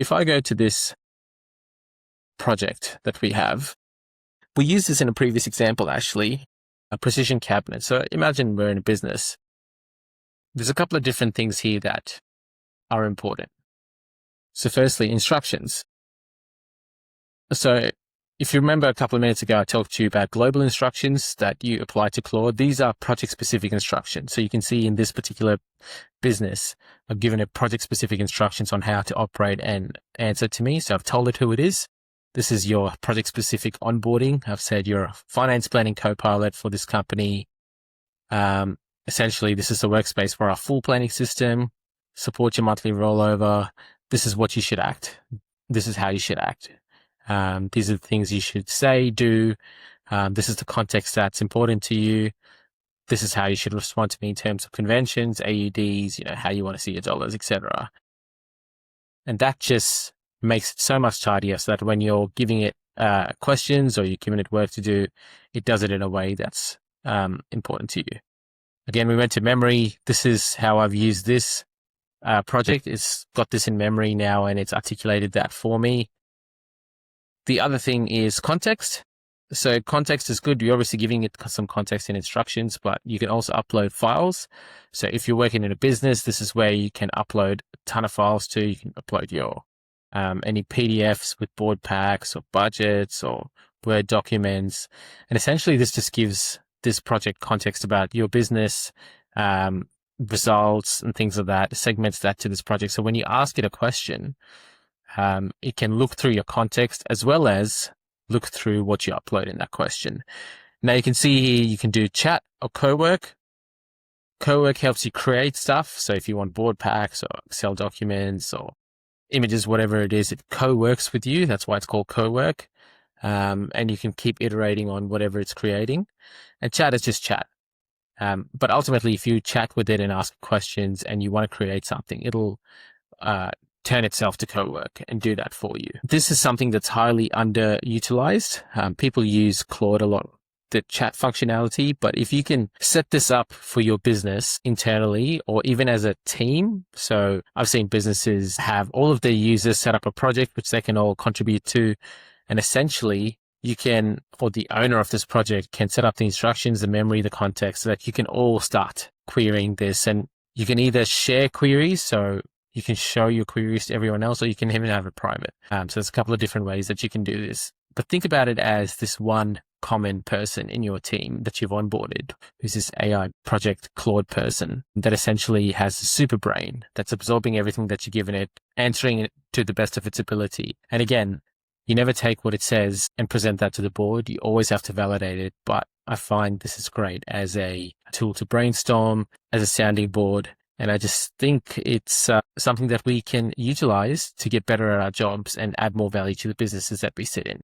if I go to this project that we have, we used this in a previous example, actually, a precision cabinet. So imagine we're in a business. There's a couple of different things here that are important. So firstly, instructions. So if you remember a couple of minutes ago, I talked to you about global instructions that you apply to Claude. These are project-specific instructions. So you can see in this particular business, I've given it project-specific instructions on how to operate and answer to me. So I've told it who it is. This is your project-specific onboarding. I've said you're a finance planning co-pilot for this company. Essentially, this is a workspace for our full planning system. Support your monthly rollover. This is what you should act. This is how you should act. These are the things you should say, do. This is the context that's important to you. This is how you should respond to me in terms of conventions, AUDs, how you want to see your dollars, etc. And that just makes it so much tidier so that when you're giving it questions or you're giving it work to do, it does it in a way that's important to you. Again, we went to memory. This is how I've used this project. It's got this in memory now and it's articulated that for me. The other thing is context. So context is good. You're obviously giving it some context and instructions, but you can also upload files. So if you're working in a business, this is where you can upload a ton of files to. You can upload your any PDFs with board packs or budgets or Word documents. And essentially this just gives this project context about your business, results and things like that, segments that to this project. So when you ask it a question, it can look through your context as well as look through what you upload in that question. Now you can see here, you can do chat or co-work. Co-work helps you create stuff. So if you want board packs or Excel documents or images, whatever it is, it co-works with you. That's why it's called co-work. And you can keep iterating on whatever it's creating. And chat is just chat. But ultimately, if you chat with it and ask questions and you want to create something, it'll turn itself to co-work and do that for you. This is something that's highly underutilized. People use Claude a lot, the chat functionality, but if you can set this up for your business internally or even as a team. So I've seen businesses have all of their users set up a project which they can all contribute to. And essentially you can, or the owner of this project can set up the instructions, the memory, the context so that you can all start querying this. And you can either share queries, so you can show your queries to everyone else, or you can even have it private. So there's a couple of different ways that you can do this. But think about it as this one common person in your team that you've onboarded, who's this AI project Claude person that essentially has a super brain that's absorbing everything that you're giving it, answering it to the best of its ability. And again, you never take what it says and present that to the board. You always have to validate it. But I find this is great as a tool to brainstorm, as a sounding board. And I just think it's something that we can utilize to get better at our jobs and add more value to the businesses that we sit in.